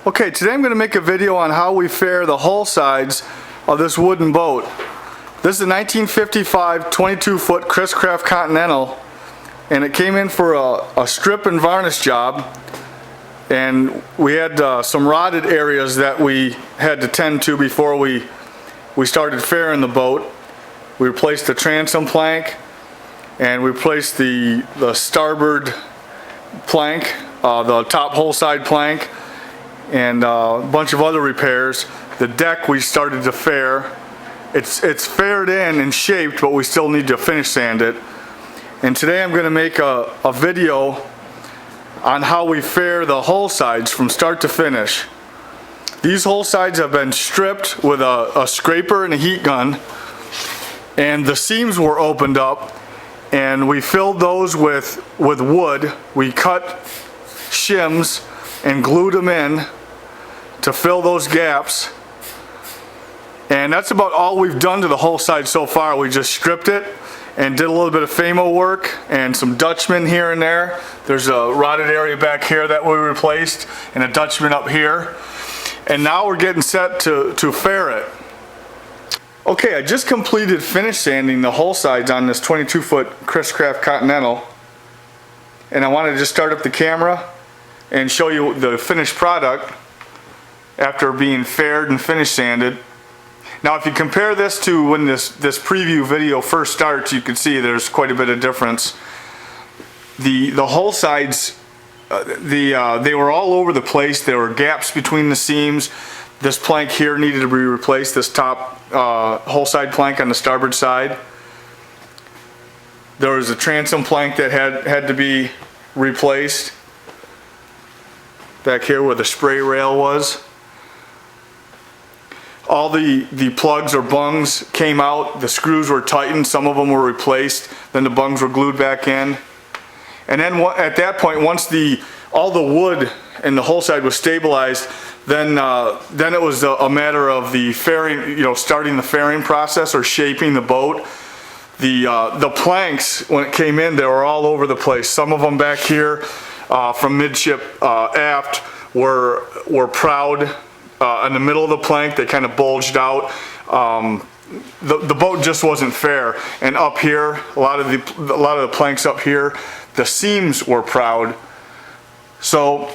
Okay, today I'm going to make a video on how we fare the hull sides of this wooden boat. This is a 1955 22-foot Chris Craft Continental, and it came in for a strip and varnish job, and we had some rotted areas that we had to tend to before we started fairing the boat. We replaced the transom plank, and we replaced the starboard plank, the top hull side plank, and a bunch of other repairs. The deck we started to fair. It's faired in and shaped, but we still need to finish sand it. And today I'm going to make a video on how we fair the hull sides from start to finish. These hull sides have been stripped with a scraper and a heat gun, and the seams were opened up, and we filled those with wood. We cut shims and glued them in to fill those gaps, and that's about all we've done to the hull side so far. We just stripped it and did a little bit of Famo work and some Dutchman here and there. There's a rotted area back here that we replaced and a Dutchman up here, and now we're getting set to fair it. Okay, I just completed finish sanding the hull sides on this 22-foot Chris Craft Continental, and I wanted to just start up the camera and show you the finished product after being faired and finish sanded. Now if you compare this to when this preview video first starts, you can see there's quite a bit of difference. The hull sides, they were all over the place. There were gaps between the seams. This plank here needed to be replaced, this top hull side plank on the starboard side. There was a transom plank that had to be replaced back here where the spray rail was. All the plugs or bungs came out, the screws were tightened, some of them were replaced, then the bungs were glued back in. And then at that point, once all the wood and the hull side was stabilized, then it was a matter of the fairing, starting the fairing process or shaping the boat. The planks, when it came in, they were all over the place. Some of them back here from midship aft were proud. In the middle of the plank, they kind of bulged out. The boat just wasn't fair. And up here, a lot of the planks up here, the seams were proud. So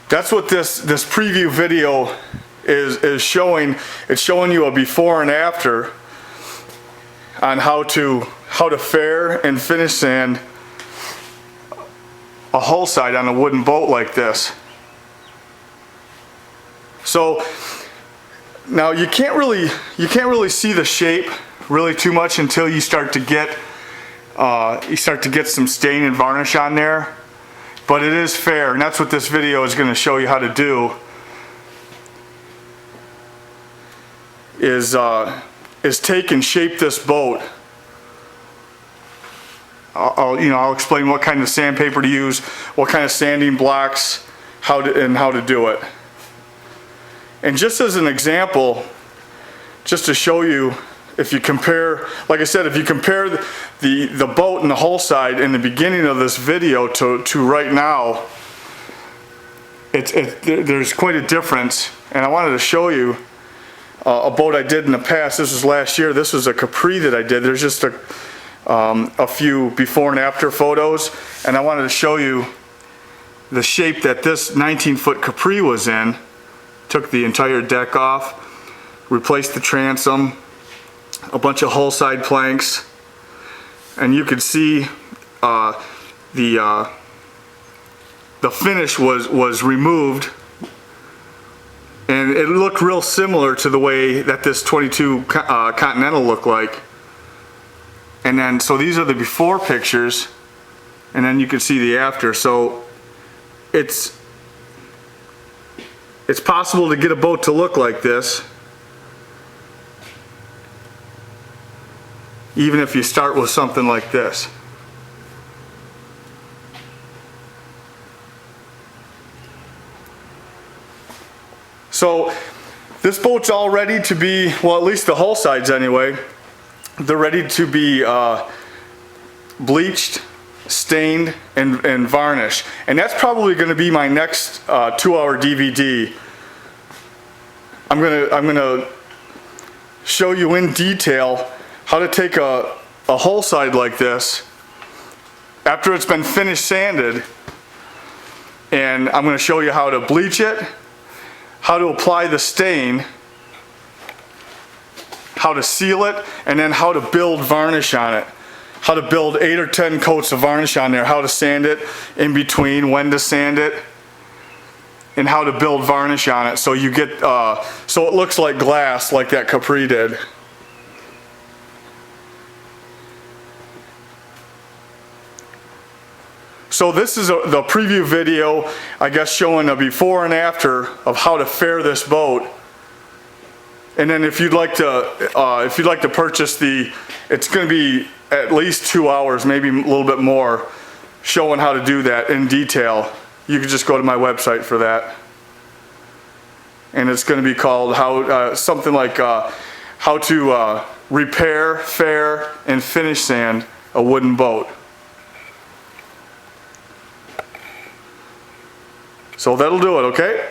that's what this preview video is showing. It's showing you a before and after on how to fair and finish sand a hull side on a wooden boat like this. So now you can't really see the shape really too much until you start to get some stain and varnish on there, but it is fair, and that's what this video is going to show you how to do. Is take and shape this boat. I'll explain what kind of sandpaper to use, what kind of sanding blocks, and how to do it. And just as an example, just to show you, if you compare, like I said, if you compare the boat and the hull side in the beginning of this video to right now, there's quite a difference. And I wanted to show you a boat I did in the past. This was last year. This was a Capri that I did. There's just a few before and after photos, and I wanted to show you the shape that this 19-foot Capri was in. Took the entire deck off, replaced the transom, a bunch of hull side planks, and you could see the finish was removed, and it looked real similar to the way that this 22 Continental looked like. And then, so these are the before pictures, and then you can see the after. So it's possible to get a boat to look like this, even if you start with something like this. So this boat's all ready to be, well, at least the hull sides anyway, they're ready to be bleached stained and varnish. And that's probably going to be my next 2-hour DVD. I'm gonna show you in detail how to take a hull side like this after it's been finished sanded, and I'm going to show you how to bleach it, how to apply the stain, how to seal it, and then how to build varnish on it. How to build 8 or 10 coats of varnish on there, how to sand it in between, when to sand it, and how to build varnish on it so you get so it looks like glass like that Capri did. So this is the preview video, I guess, showing a before and after of how to fare this boat. And then if you'd like to purchase it's going to be at least 2 hours, maybe a little bit more, showing how to do that in detail. You can just go to my website for that. And it's going to be called something like how to repair, fare, and finish sand a wooden boat. So that'll do it, okay?